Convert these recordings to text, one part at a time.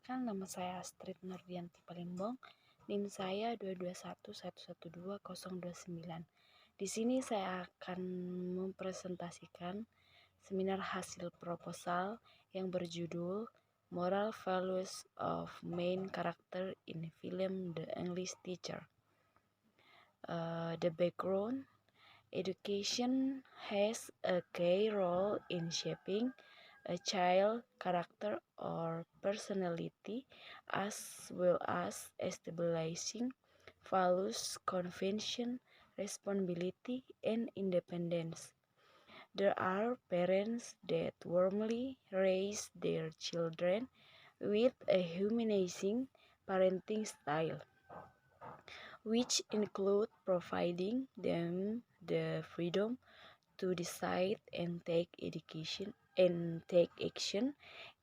Perkenalkan, nama saya Astrid Nurdianti Palimbong. NIM saya 221112029. Di sini saya akan mempresentasikan seminar hasil proposal yang berjudul Moral Values of Main Character in Film The English Teacher. The background: education has a key role in shaping a child character or personality, as well as establishing values, convention, responsibility, and independence. There are parents that warmly raise their children with a humanizing parenting style, which include providing them the freedom to decide and take action.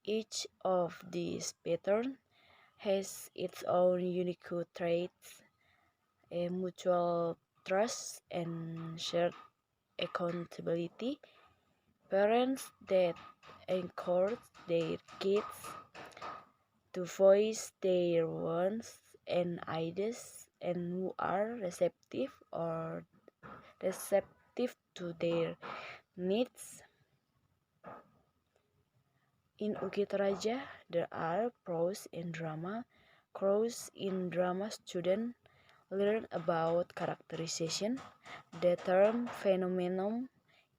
Each of these patterns has its own unique traits, a mutual trust, and shared accountability. Parents that encourage their kids to voice their wants and ideas, and who are receptive to their needs. In Ukit Raja, there are pros in drama. Pros in drama: students learn about characterization. The term phenomenon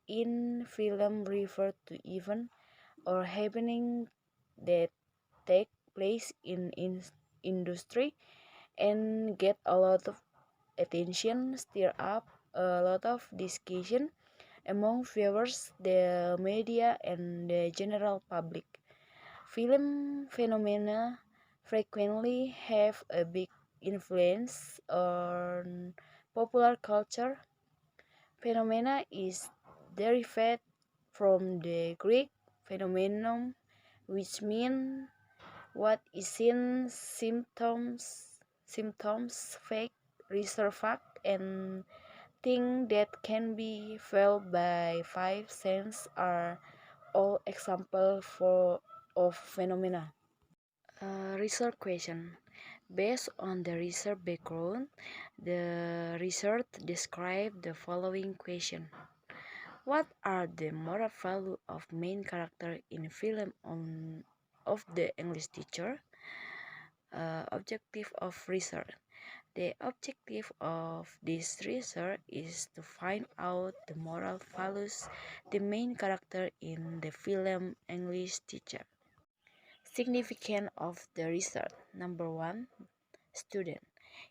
in film refer to event or happening that take place in industry and get a lot of attention, stir up a lot of discussion among viewers, the media, and the general public. Film phenomena frequently have a big influence on popular culture. Phenomena is derived from the Greek phenomenon, which means what is seen, symptoms, fact, research fact, and thing that can be felt by five senses are all examples of phenomena. Research question. Based on the research background, the research described the following question. What are the moral values of main character in film of the English teacher? Objective of research. The objective of this research is to find out the moral values the main character in the film English teacher. Significance of the research. Number 1, student.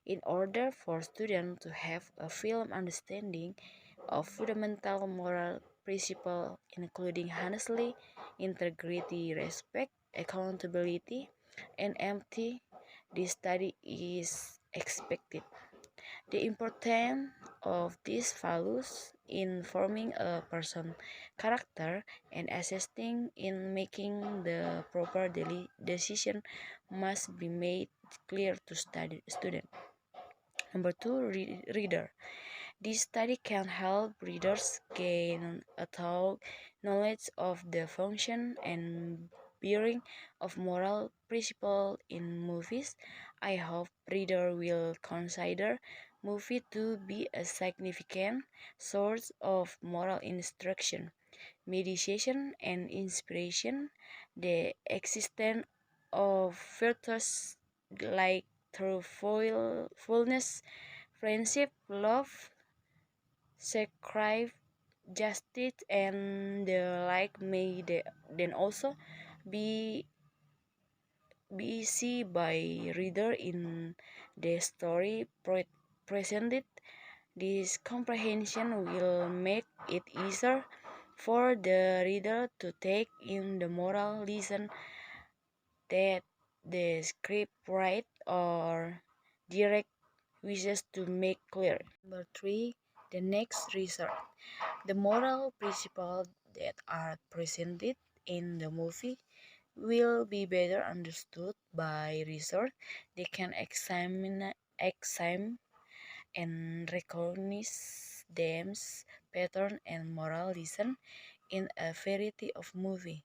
In order for students to have a firm understanding of fundamental moral principles, including honesty, integrity, respect, accountability, and empathy, this study is expected. The importance of these values in forming a person's character and assisting in making the proper decision must be made clear to student. Number 2, reader. This study can help readers gain a thorough knowledge of the function and bearing of moral principles in movies. I hope reader will consider movie to be a significant source of moral instruction, meditation, and inspiration. The existence of virtues like truthfulness, friendship, love, sacrifice, justice, and the like may then also be seen by reader in the story presented. This comprehension will make it easier for the reader to take in the moral lesson that the script write or direct wishes to make clear. Number 3, the next research. The moral principles that are presented in the movie will be better understood by research. They can examine and recognize themes, pattern, and moral lesson in a variety of movies.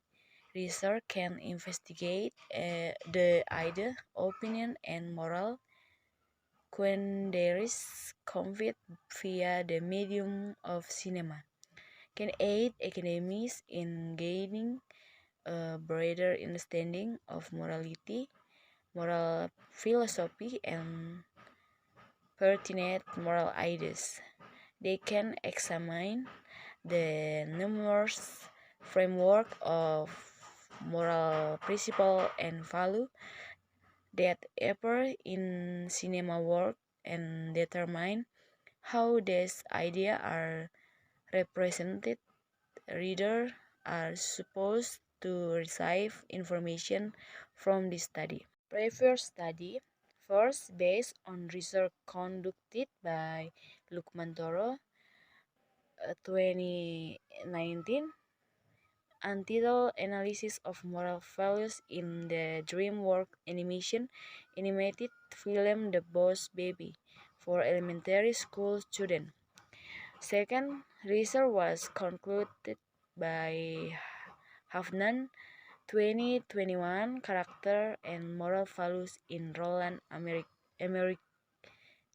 Research can investigate the idea, opinion, and moral quandaries conveyed via the medium of cinema, can aid academics in gaining a broader understanding of morality, moral philosophy, and pertinent moral ideas. They can examine the numerous framework of moral principle and value that appear in cinema work and determine how these ideas are represented. Readers are supposed to receive information from this study. Previous study, first based on research conducted by Lukman Toro, 2019, entitled Analysis of Moral Values in the DreamWorks animated film The Boss Baby for elementary school students. Second, research was concluded by Hafnan, 2021, Character and Moral Values in Roland Emmerich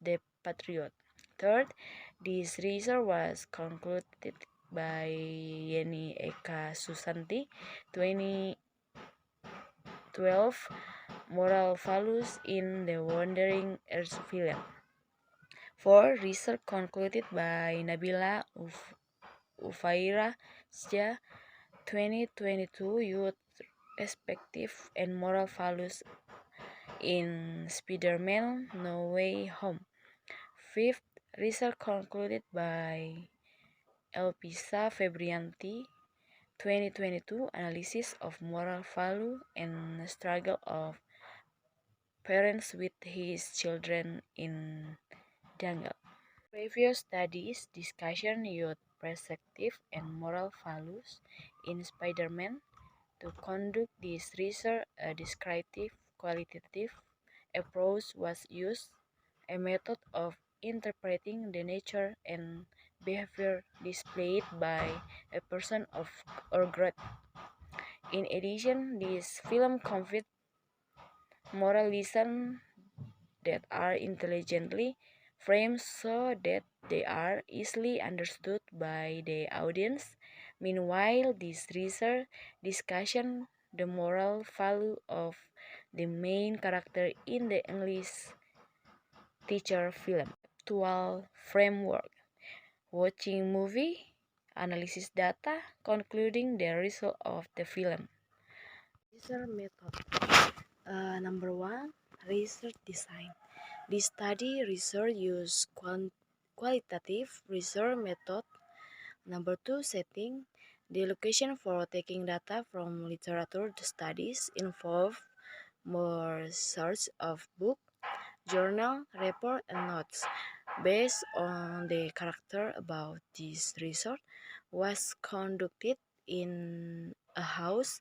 the Patriot. Third, this research was concluded by Yeni Eka Susanti, 2012, Moral Values in the Wandering Earth film. Fourth, research concluded by Nabila Ufaira Sja, 2022, Youth Perspective and Moral Values in Spider-Man No Way Home. Fifth, research concluded by Elpisa Febrianti, 2022, Analysis of Moral Value and Struggle of Parents with His Children in Jungle. Previous studies discussion youth perspective and moral values in Spider-Man. To conduct this research, a descriptive qualitative approach was used, a method of interpreting the nature and behavior displayed by a person of or group. In addition, this film conveys moral lessons that are intelligently framed so that they are easily understood by the audience. Meanwhile, this research discussion the moral value of the main character in the English teacher film. Actual framework. Watching movie, analysis data, concluding the result of the film. Research method. Number one, research design. This study research use qualitative research method. Number two, setting. The location for taking data from literature studies involve more search of book, journal, report, and notes. Based on the character about this research was conducted in a house.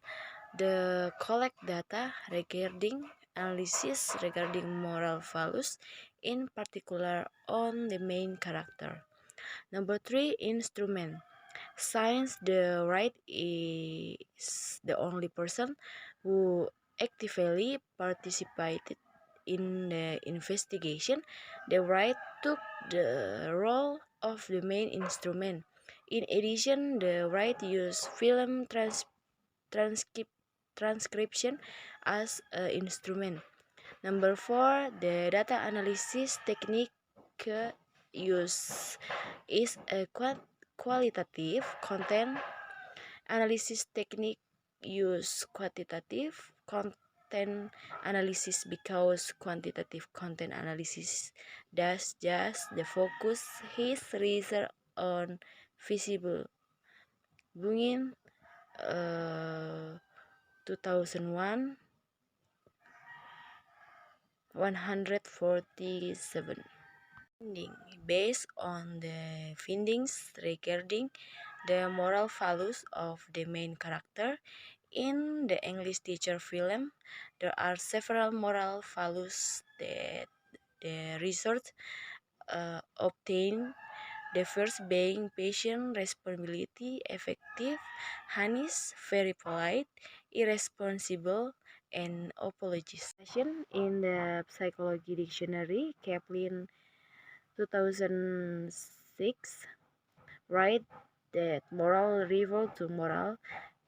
The collect data regarding analysis regarding moral values, in particular on the main character. Number three, instrument. Since the right is the only person who actively participated in the investigation, the right took the role of the main instrument. In addition, the right used film transcription as an instrument. Number four, the data analysis technique used is a qualitative content analysis technique use quantitative content analysis because quantitative content analysis does just the focus his research on visible Bungin 2001 147. Based on the findings regarding the moral values of the main character in the English teacher film, there are several moral values that the research obtained. The first being patient, responsibility, effective, honest, very polite, irresponsible, and apologies. In the Psychology Dictionary, Kaplan 2006 write that moral refer to moral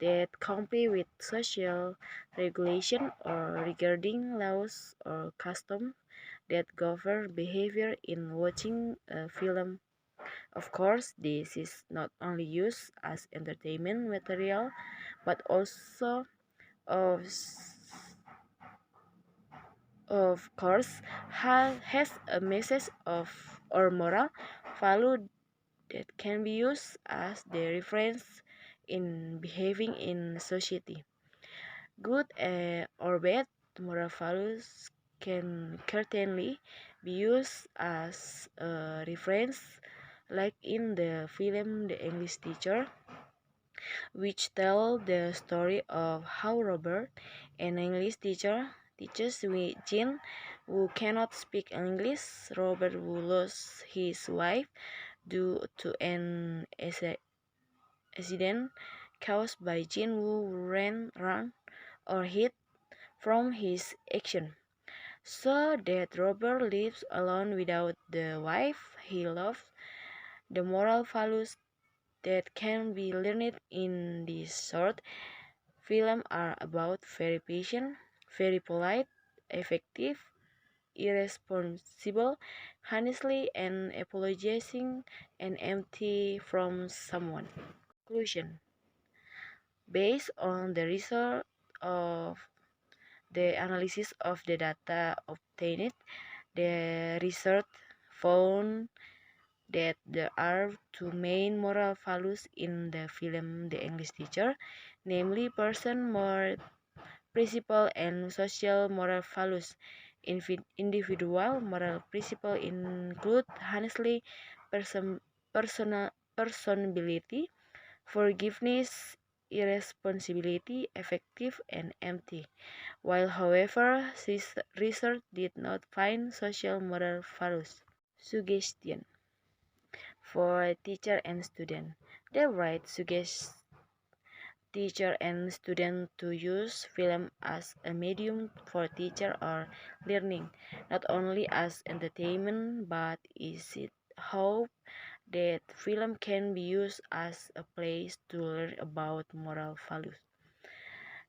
that comply with social regulation or regarding laws or customs that govern behavior in watching a film. Of course, this is not only used as entertainment material, but also of, of course has a message of or moral value that can be used as the reference in behaving in society. Good or bad moral values can certainly be used as a reference, like in the film The English Teacher, which tell the story of how Robert, an English teacher, teaches Jean, who cannot speak English. Robert, who lost his wife due to an accident caused by Jean, who ran or hid from his action, so that Robert lives alone without the wife he loves. The moral values that can be learned in this short film are about very patient, very polite, effective, irresponsible, honestly, and apologizing and empty from someone. Conclusion. Based on the result of the analysis of the data obtained, the research found that there are two main moral values in the film The English Teacher, namely person moral principle and social moral values. Individual moral principles include honestly, personality, forgiveness, irresponsibility, effective, and empty. While, however, this research did not find social moral values. Suggestion for teacher and student. The right suggest teacher and student to use film as a medium for teacher or learning, not only as entertainment, but is it hope that film can be used as a place to learn about moral values.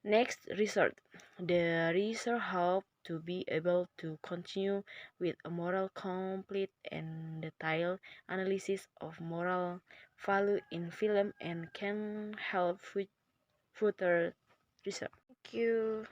Next, research. The research hoped to be able to continue with a moral complete and detailed analysis of moral value in film and can help with further research. Thank you.